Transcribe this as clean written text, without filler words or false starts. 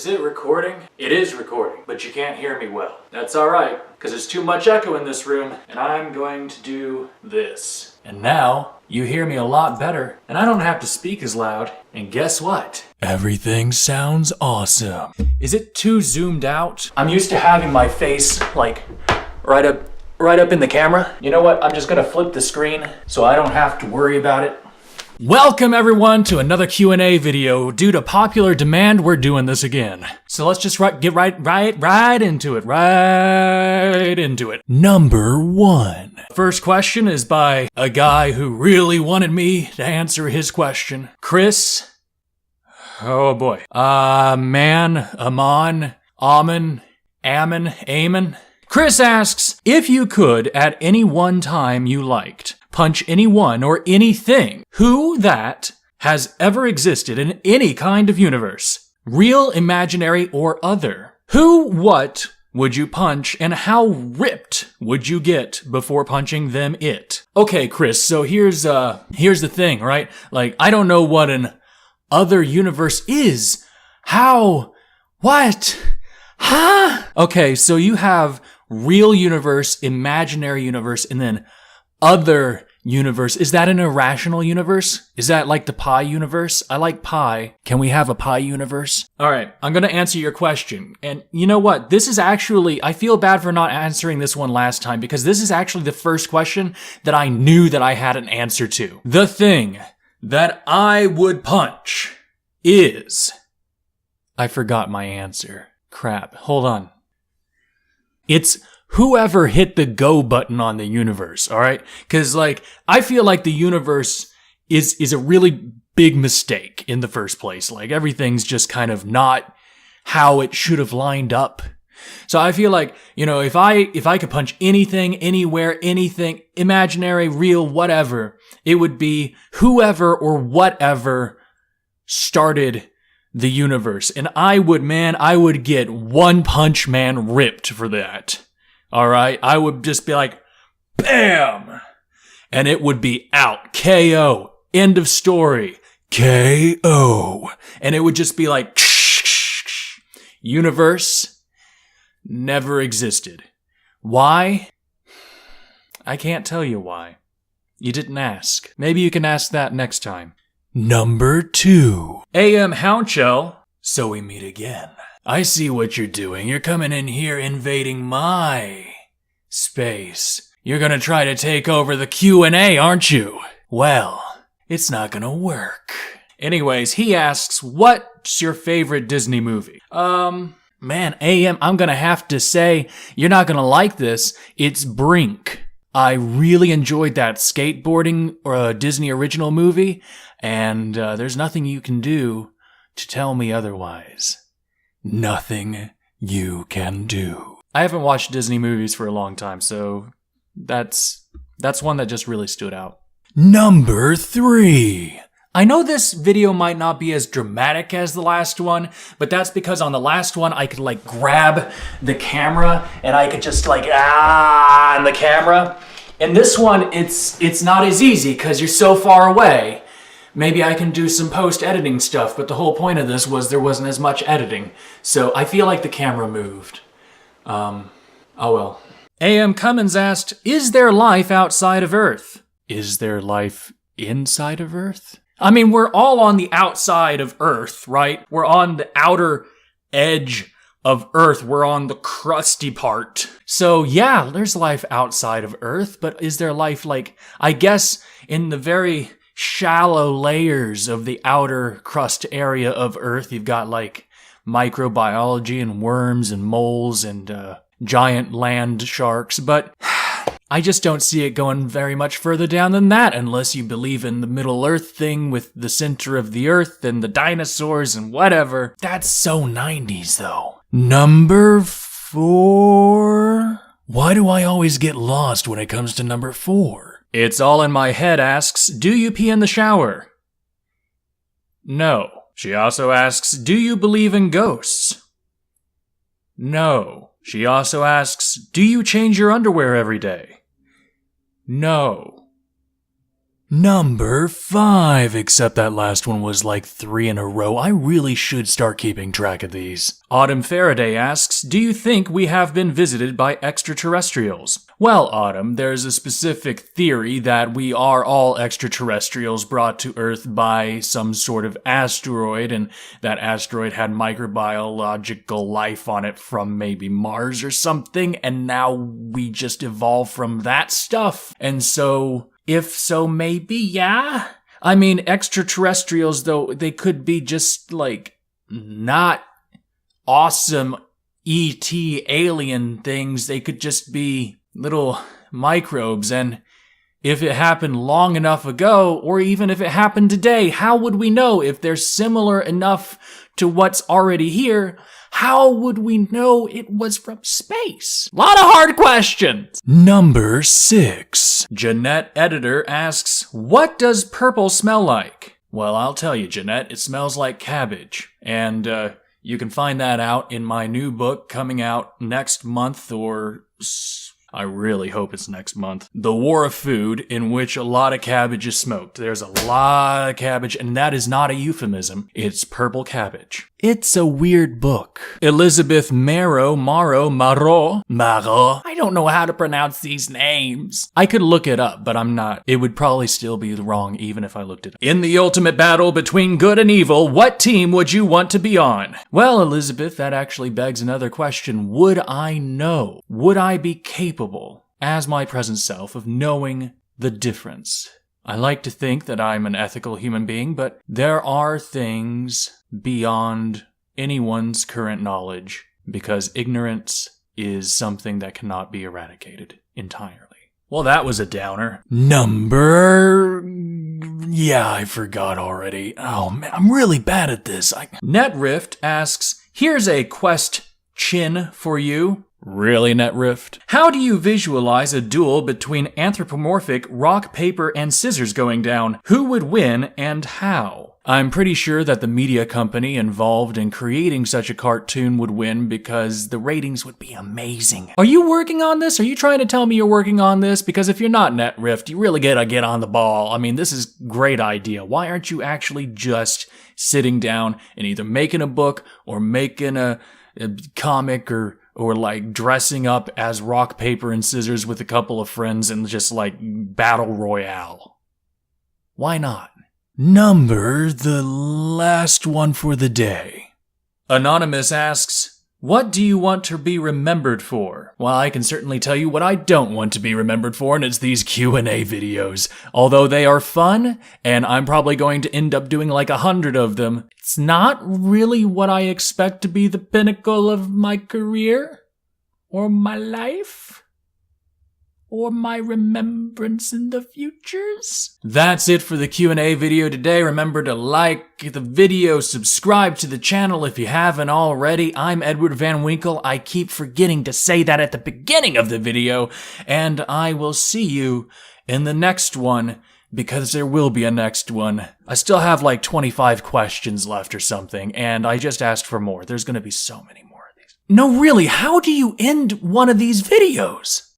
Is it recording? It is recording, but you can't hear me well. That's alright, because there's too much echo in this room, and I'm going to do this. And now, you hear me a lot better, and I don't have to speak as loud. And guess what? Everything sounds awesome. Is it too zoomed out? I'm used to having my face, like, right up in the camera. You know what? I'm just gonna flip the screen so I don't have to worry about it. Welcome everyone to another Q&A video. Due to popular demand, we're doing this again. So let's just get right into it. Number 1. First question is by a guy who really wanted me to answer his question. Chris. Oh boy. Amon. Chris asks, if you could at any one time you liked, punch anyone or anything, who that has ever existed in any kind of universe, real, imaginary, or other, what would you punch and how ripped would you get before punching them it? Okay, Chris, so here's the thing, right? Like, I don't know what an other universe is. How? What? Huh? Okay, so you have real universe, imaginary universe, and then other universe. Is that an irrational universe? Is that like the pie universe? I like pie. Can we have a pie universe? All right, I'm going to answer your question. And you know what? This is actually, I feel bad for not answering this one last time because this is actually the first question that I knew that I had an answer to. The thing that I would punch is... I forgot my answer. Crap. Hold on. It's whoever hit the go button on the universe, all right? Because, like, I feel like the universe is a really big mistake in the first place. Like, everything's just kind of not how it should have lined up. So I feel like, you know, if I could punch anything, anywhere, anything, imaginary, real, whatever, it would be whoever or whatever started the universe. And I would get One Punch Man ripped for that. All right? I would just be like, bam! And it would be out. KO. End of story. KO. And it would just be like, universe never existed. Why? I can't tell you why. You didn't ask. Maybe you can ask that next time. Number 2. AM Houndshell. So we meet again. I see what you're doing. You're coming in here invading my space. You're gonna try to take over the Q&A, aren't you? Well, it's not gonna work. Anyways, he asks, what's your favorite Disney movie? Man, AM, I'm gonna have to say, you're not gonna like this. It's Brink. I really enjoyed that skateboarding Disney original movie, and there's nothing you can do to tell me otherwise. Nothing you can do. I haven't watched Disney movies for a long time, so that's one that just really stood out. Number 3. I know this video might not be as dramatic as the last one, but that's because on the last one I could like grab the camera and I could just like in the camera. And this one it's not as easy because you're so far away. Maybe I can do some post-editing stuff, but the whole point of this was there wasn't as much editing. So I feel like the camera moved. Oh well. A.M. Cummins asked, is there life outside of Earth? Is there life inside of Earth? I mean, we're all on the outside of Earth, right? We're on the outer edge of Earth. We're on the crusty part. So yeah, there's life outside of Earth, but is there life like, I guess, in the very shallow layers of the outer crust area of Earth, you've got like microbiology and worms and moles and giant land sharks, but I just don't see it going very much further down than that unless you believe in the Middle Earth thing with the center of the Earth and the dinosaurs and whatever. That's so 90s though. Number 4. Why do I always get lost when it comes to number 4? It's All in My Head asks, do you pee in the shower? No. She also asks, do you believe in ghosts? No. She also asks, do you change your underwear every day? No. Number 5, except that last one was like 3 in a row. I really should start keeping track of these. Autumn Faraday asks, do you think we have been visited by extraterrestrials? Well, Autumn, there's a specific theory that we are all extraterrestrials brought to Earth by some sort of asteroid, and that asteroid had microbiological life on it from maybe Mars or something, and now we just evolved from that stuff. And so, if so, maybe, yeah? I mean, extraterrestrials, though, they could be just, like, not awesome E.T. alien things. They could just be little microbes, and if it happened long enough ago, or even if it happened today, how would we know if they're similar enough to what's already here? How would we know it was from space? Lot of hard questions. Number 6. Jeanette Editor asks, what does purple smell like? Well, I'll tell you, Jeanette, it smells like cabbage. And you can find that out in my new book coming out next month, or I really hope it's next month. The War of Food, in which a lot of cabbage is smoked. There's a lot of cabbage, and that is not a euphemism. It's purple cabbage. It's a weird book. Elizabeth Marrow, I don't know how to pronounce these names. I could look it up, but I'm not. It would probably still be wrong even if I looked it up. In the ultimate battle between good and evil, what team would you want to be on? Well, Elizabeth, that actually begs another question. Would I know? Would I be capable, as my present self, of knowing the difference? I like to think that I'm an ethical human being, but there are things beyond anyone's current knowledge, because ignorance is something that cannot be eradicated entirely. Well, that was a downer. Yeah, I forgot already. Oh man, I'm really bad at this. Netrift asks, here's a question for you. Really, Netrift? How do you visualize a duel between anthropomorphic rock, paper, and scissors going down? Who would win and how? I'm pretty sure that the media company involved in creating such a cartoon would win because the ratings would be amazing. Are you working on this? Are you trying to tell me you're working on this? Because if you're not, Netrift, you really gotta get on the ball. I mean, this is a great idea. Why aren't you actually just sitting down and either making a book or making a comic or like dressing up as rock, paper, and scissors with a couple of friends and just like battle royale? Why not? The last one for the day. Anonymous asks, what do you want to be remembered for? Well, I can certainly tell you what I don't want to be remembered for, and it's these Q&A videos. Although they are fun, and I'm probably going to end up doing like 100 of them, it's not really what I expect to be the pinnacle of my career, or my life, or my remembrance in the futures. That's it for the Q&A video today. Remember to like the video, subscribe to the channel if you haven't already. I'm Edward Van Winkle. I keep forgetting to say that at the beginning of the video, and I will see you in the next one, because there will be a next one. I still have like 25 questions left or something, and I just asked for more. There's gonna be so many more of these. No, really, how do you end one of these videos?